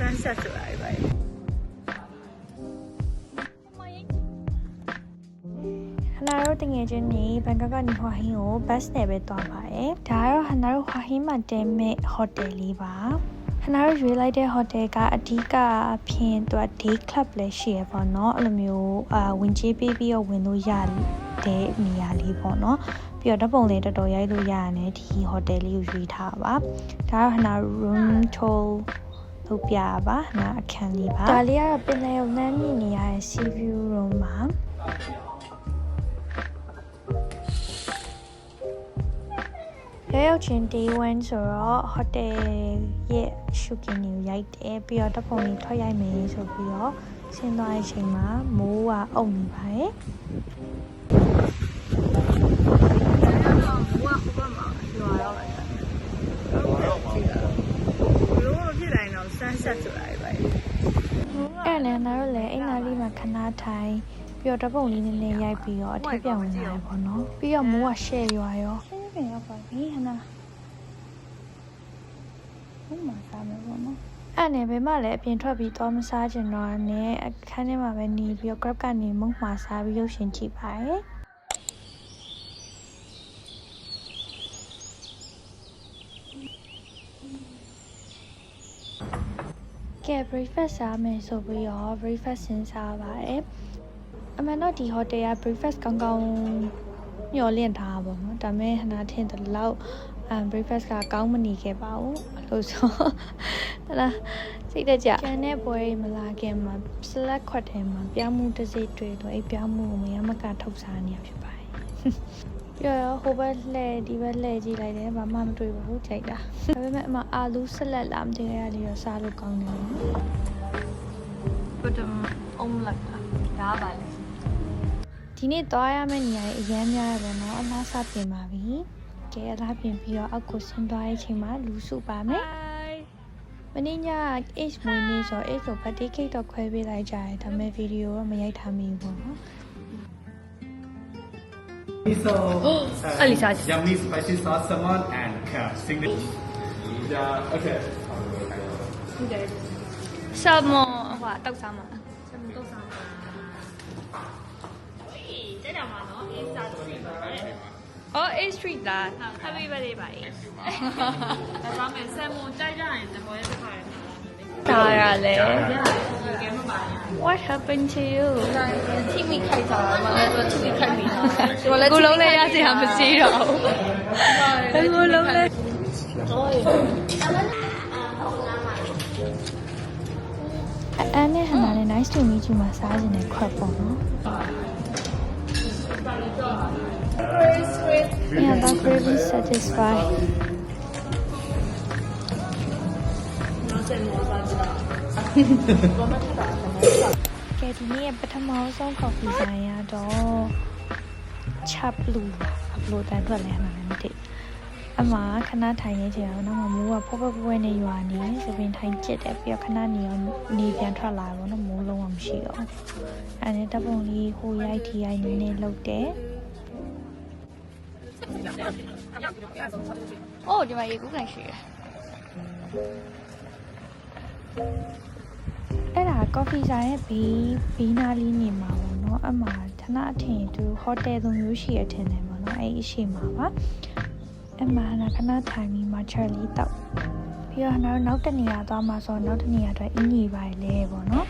sunset ဆိုတာတွေပါဟနာတို့တငယ်ချင်းနေဘန်ကောက်ကနေဟွာဟင်းကို bus နဲ့ပဲသွားပါတယ်ဒါကတော့ဟနာတို့ဟွာဟင်းမှာတဲမဲ့ hotel လေးပါဟနာတို့ရွေးလိုက်တဲ့ hotel ကအဓိကအဖြစ်သူက day club လည်းရှိရပေါ့နော်အဲ့လိုမျိုးဝင်ကြေးပေးပြီးတော့ဝင်လို့ရတဲ့နေရာလေးပေါ့နော်ပြီးတော့ဓာတ်ပုံလေးတော်တော်ရိုက်လို့ရရတယ်ဒီ hotel လေးကိုရွေးထားပါဒါကတော့ဟနာ room tour လုပ်ပြပါဟနာအခန်းလေးပါဒါလေးကတော့ပင်လယ်ကိုနှမ်းမြင်နေရတဲ့ sea view room ပါရောက်ချင်း day 1ဆိုတော့ hotel ရဲ့ရှုခင်းကိုရိုက်တယ်ပြီးတော့တပ်ပုံလေးထွက်ရိုက်မယ်ဆိုပြီးတော့ဆင်းသွားတဲ့အချိန်မှာမိုးကအုပ်နေပါတယ်မိုးကဟိုဘက်မှာရွာတော့လိုက်တာလို့ဖြစ်တိုင်းတော့ sunset ဆိုတာတွေပဲအဲ့လည်းနားတော့လေအိမ်နာလေးမှာခဏထိုင်ပြီးတော့တပ်ပုံလေးနည်းနည်းရိုက်ပြီးတော့အထက်ပြောင်လာတယ်ပေါ့နော်ပြီးတော့မိုးကရှဲရွာရောပြန်ရောက်ပါပြီဟနာဘုမစားမယ်ပေါ့နော်အဲ့နဲ့ဘယ်မှလည်းအပြင်ထွက်ပြီးတော့မစားချင်တော့နဲ့အခန်းထဲမှာပဲနေပြီးတော့ grab ကနေမုံမှာစားပြီးရုပ်ရှင်ကြည့်ပါတယ်ကဲ breakfast စားမယ်ဆိုပြီးတော့ breakfast စဉ်းစားပါတယ်အမှန်တော့ဒီ hotel က breakfast ကောင်းကောင်းမျောလင့်ထားပါဘောဒါပေမဲ့ဟနာထင်တယ်လို့breakfast ကကောင်းမနေခဲ့ပါဘူးလို့ဆိုဟလာစိတ်တကြကျန်တဲ့ပွဲမလာခင်မှာ select ခွက်ထဲမှာပြောင်းမှုတစ်စိတ်တွေ့တော့အဲ့ပြောင်းမှုကိုမရမကထုတ်စားနေရဖြစ်ပါတယ်ပြီးတော့ဟိုဘက်လှည့်ဒီဘက်လှည့်ကြည့်လိုက်တယ်ဘာမှမတွေ့ပါဘူးကြိုက်တာဒါပေမဲ့အမအာလူးဆက်လက်လာမတင်ရလေးတော့စားလို့ကောင်းတယ်ဘတ်တမ်အုံးလိုက်တာဒါပါလေဒီနေ့သွားရမယ့်နေရာအရင်များရပါတော့အလားစားပြင်ပါပြီ။ကဲအလားပြင်ပြီးတော့အောက်ကိုဆင်းသွားတဲ့အချိန်မှာလူစုပါမယ်။မင်းည8မွေးနေ့ဆို8ကို birthday cake တော့ခွဲပေးလိုက်ကြတယ်ဒါပေမဲ့ဗီဒီယိုတော့မရိုက်ထားမိဘူးပေါ့နော်။ So, yummy spicy sauce salmon and single. Yeah, okay. Okay. Salmon ဟိုတောက်စားမှာ salmon တောက်စားမှာတဲ့တယ်မှာနော် A Star Street အော် A Street လား Happy birthday ပါဒါပေမဲ့ salmon ကြိုက်ကြရင်တဘောရဲ့တစ်ခါရတာရလေ What happened to you ထိမိခိုက်တာမှလည်းသူထိမိခိုက်မိတာကိုလုံးလေးရစရာမရှိတော့ဘူးကိုလုံးလေးအဲ့နဲ့ဟန်နာနဲ့ nice to meet you မှာစားခြင်းနဲ့ခွက်ပေါ့နော်Yeah, that's really satisfied. ကဲဒီနေ့ပထမဆုံး coffee ဆိုင်ရတော့ချက်ဘလူးဘလို့တန်းထွက်လဲမှာလည်းမသိအမခဏထိုင်နေကြအောင်နောက်မှမိုးကဖွဲဖွဲနဲ့ရွာနေစပင်ထိုင်ကျစ်တယ်ပြီးတော့ခဏနေပြန်ထွက်လာတော့နော်မိုးလုံးဝမရှိတော့အဲ့ဒါတပ်ပုံလေးဟိုရိုက်ထီရိုက်နေလောက်တယ်哦，ဒီမှာရေကူးကန်ရှိတယ်အဲ့ဒါ coffee ဆိုင်ရဲ့ဘေးနားလေးနေမှာပေါ့နော်အမှဌာနအထင်သူ hotel လိုမျိုးရှိရထင်တယ်ပေါ့နော်အဲ့အရှိမှာပါအမှခဏထိုင်ပြီးမှ Charlie တောက်ပြီးတော့နောက်တစ်နေရာသွားမှာဆိုတော့နောက်တစ်နေရာအတွက်အင်းကြီးပါလေပေါ့နော်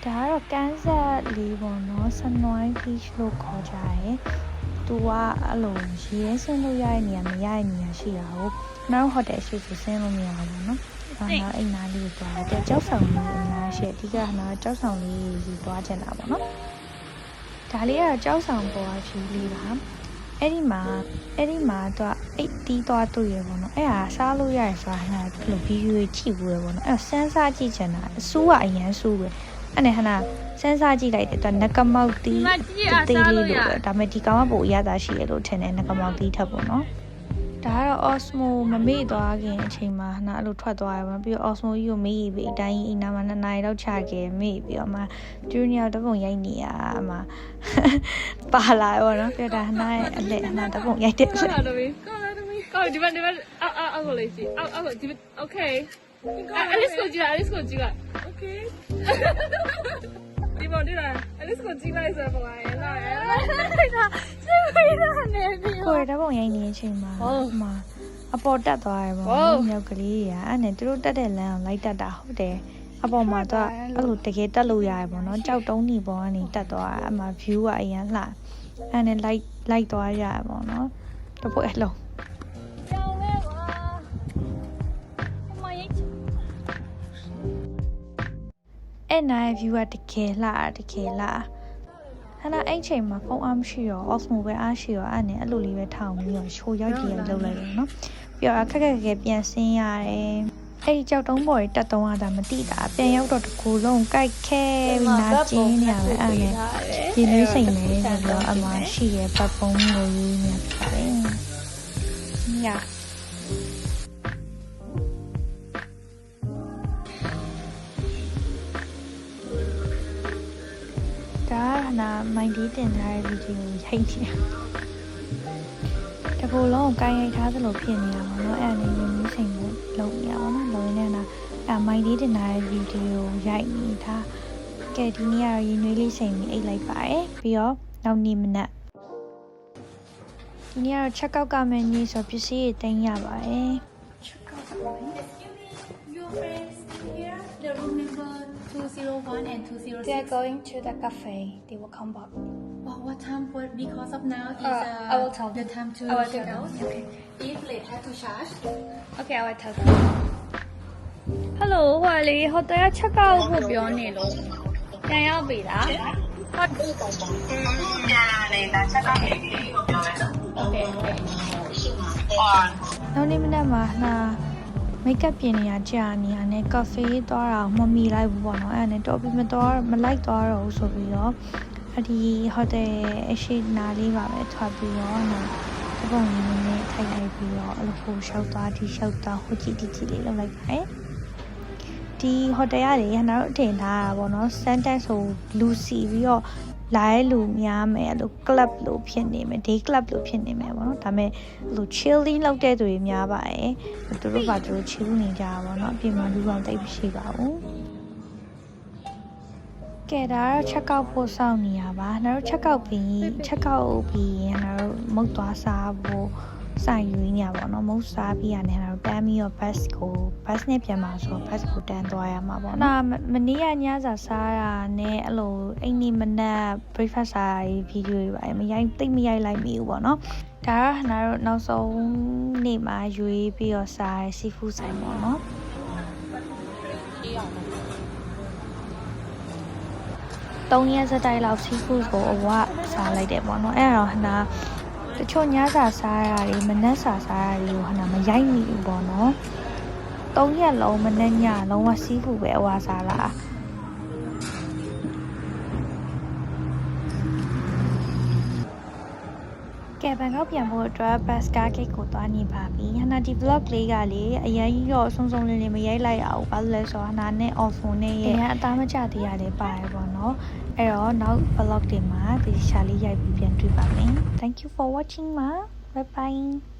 ဒါကတော့ကန်းဆက်လေးပေါ့နော် Sunwine Beach လို့ခေါ်ကြတယ်သူကအဲ့လိုရေရဲဆင်းလို့ရတဲ့နေရာမရတဲ့နေရာရှိတာကိုနောက်ဟိုတယ်ရှိဆိုဆင်းလို့မရဘူးเนาะနောက်အိမ်သားလေးကိုသွားတယ်ကြောက်ဆောင်လေးအများရှိအဓိကကတော့ကြောက်ဆောင်လေးယူသွားချင်တာပေါ့เนาะဒါလေးကတော့ကြောက်ဆောင်ပေါ်အဖြူလေးပါအဲ့ဒီမှာသူကအိတ်တီးသွားတွေ့ရပေါ့เนาะအဲ့ဒါစားလို့ရတယ်ဆိုတာဟာဘယ်လိုဗီဒီယိုကြည့်ဘူးရပေါ့เนาะအဲ့ဆန်းစားကြည့်ချင်တာအဆိုးကအရန်ဆိုးပဲအဲ့နဲ့ဟနာစမ်းစားကြည့်လိုက်တယ်သူကနဂမောက်တီးတေးလေးလို့ပဲဒါပေမဲ့ဒီကောင်ကပိုအရသာရှိရလို့ထင်တယ်နဂမောက်တီးထပ်ပေါ့နော်ဒါကတော့ Osmo မမေ့သွားခင်အချိန်မှာဟနာအဲ့လိုထွက်သွားရပါပြီးတော့ Osmo ကြီးကိုမေ့ပြီးအတိုင်းအိမ်နာမှာ2 နာရီလောက်ချခဲ့မေ့ပြီးတော့မှဂျူနီယာတပုံရိုက်နေရအမပါလာရောနော်ပြတာဟနာရဲ့အလက်ဟနာတပုံရိုက်တယ်ဆိုကောင်းဒီမှာအောက်ကိုလေးစီအောက်ဒီ Okay Alice ကိုကြည့်လိုက် Alice ကိုကြည့်လိုက် Okay ဒီပေါ်ဒီလား Alice ကိုကြည့်လိုက်ဆိုတော့ရဲလာရဲလာစိတ်ဝင်စားနေပြီ ကိုရတဲ့ပုံရိုက်နေတဲ့အချိန်မှာမှာအပေါ်တက်သွားရပေါ့နော်မြောက်ကလေးတွေကအဲ့နဲ့သူတို့တက်တဲ့လမ်းကိုလိုက်တက်တာဟုတ်တယ်အပေါ်မှာတော့အဲ့လိုတကယ်တက်လို့ရရပေါ့နော်ကြောက်တုံးနေပေါ်ကနေတက်သွားအမှ view ကအရင်လှအဲ့နဲ့လိုက်သွားရရပေါ့နော်တပွဲအလုံး ကြောင်လဲပါမရိတ် အဲ့နိုင် view ကတကယ်လှအဲ့ချိန်မှာဖုန်းအားမရှိတော့ off mode ပဲအားရှိတော့အဲ့နဲ့အဲ့လိုလေးပဲထောင်ပြီးတော့ show ရောက်ကြည့်ရလုပ်လိုက်တယ်နော်ပြီးတော့ခက်ပြန်ဆင်းရတယ်အဲ့ဒီကြောက်တုံးပေါ်တွေတက်တော့တာမတိတာပြန်ရောက်တော့တကူလုံးကြိုက်ခဲပြီးနာကျင်းနေရပဲအဲ့နဲ့ဒီလေးစိတ်နေဆိုတော့အမရှိရဲ့ပတ်ပုံးကိုရေးနေပါတယ်ညာ ဒါကနာမိုင်းဒီတင်ထားတဲ့ဗီဒီယိုရိုက်နေတာတကူလုံးကိုကိုင်းရိုက်ထားသလိုဖြစ်နေတာပေါ့နော်အဲ့ဒါနဲ့ရင်းနှီးစိမ်ကိုလုပ်နေရပါတော့လုံးနေနာအဲ့မိုင်းဒီတင်ထားတဲ့ဗီဒီယိုရိုက်နေတာကဲဒီနေ့ကတော့ရင်းနှီးလေးစိမ်ပြီးအိတ်လိုက်ပါတယ်ပြီးတော့နောက်နေ့မနက်ဒီနေ့ကတော့ချက်ကောက်ကမယ်နေ့ဆိုပစ္စည်းတွေတင်ရပါတယ် Your friends here, the room number 201 and 206. They are going to the cafe. They will come back. What time? Because of now is I will tell the them. time to I will check tell out. them. Okay. If late, have to charge. Okay, I will tell them. Hello, ဟိုလေဟိုတယ်ချက်ကောက်ဖို့ပြောနေလို့ပြန်ရောက်ပြီလားဟုတ်ပြန်လာလေဒါချက်ကောက်နေပြီလို့ပြောရဲဆို Okay. နောက်နေ့မနက်မှာမိတ်ကပ်ပြင်နေရကြာနေရနဲ့ကာဖေးသွားတာမမီလိုက်ဘူးပေါ့နော်အဲ့ဒါနဲ့တော့ပြီးမလိုက်သွားတော့ဘူးဆိုပြီးတော့အဒီဟိုတယ်အရှိနာလေးပါပဲထွက်ပြီးတော့နော်ဒီပုံလေးနဲ့ထိုင်လိုက်ပြီးတော့အဲ့လိုဖိုးလျှောက်သွားဒီလျှောက်သွားဟိုကြည့်ဒီကြည့်လေးလုပ်လိုက်ပါတယ်ဒီဟိုတယ်ရတယ်ရနာတို့ထင်ထားတာပေါ့နော်စန်တက်ဆိုလူစီပြီးတော့လာရဲ့လူများမယ်အဲ့လို club လို့ဖြစ်နေမယ် day club လို့ဖြစ်နေမယ်ပေါ့နော်ဒါပေမဲ့အဲ့လို chilling လုပ်တဲ့သူတွေများပါတယ်သူတို့ကသူတို့ chill နေကြတာပေါ့နော်အပြင်မှာလူပေါင်းတိတ်မရှိပါဘူးကဲဒါတော့ check out ဖို့စောင့်နေရပါနောက် check out ပြီးရင်တော့မုတ်သွားစားဖို့ဆိုင်ယူနေရပါတော့မုတ်စားပြီးရတယ်တော့တန်းပြီးတော့ bus နဲ့ပြန်มาဆို bus ကိုတန်းသွားရမှာပေါ့နော်မနေ့ကညစာစားတာနဲ့အဲ့လိုအိမ်နေမနက် breakfast စားရေးဗီဒီယိုတွေပါမရိုက်လိုက်မိဘူးပေါ့နော်ဒါကနာတို့နောက်ဆုံးနေ့မှာရွေးပြီးတော့စားရ seafood ဆိုင်ပေါ့နော်3ရက်စတိုင်လောက် seafood ကိုအဝစားလိုက်တယ်ပေါ့နော်အဲ့ဒါတော့တချို့ညစာစားရတွေမနက်စာစားရတွေကိုမရိုက်မိဘူးပေါ့နော်3ရက်လုံးမနက်ညလုံးဝစီးဖူပဲအဝါစားလာကဲဘန်ကောက်ပြန်ဖို့အတွက် bus car gate ကိုသွားနေပါပြီဒီ vlog လေးကလေအရင်ကြီးတော့စုံစုံလင်းလင်းမရိုက်လိုက်အောင်ဘာလို့လဲဆိုတော့နဲ့ off phone နဲ့ရဲ့အသားမကျသေးရတယ်ပါတယ်ပေါ့နော်အဲ့တော့နောက် vlog တွေမှာဒီရှာလေးရိုက်ပြီးပြန်တွေ့ပါမယ် Thank you for watching ma bye bye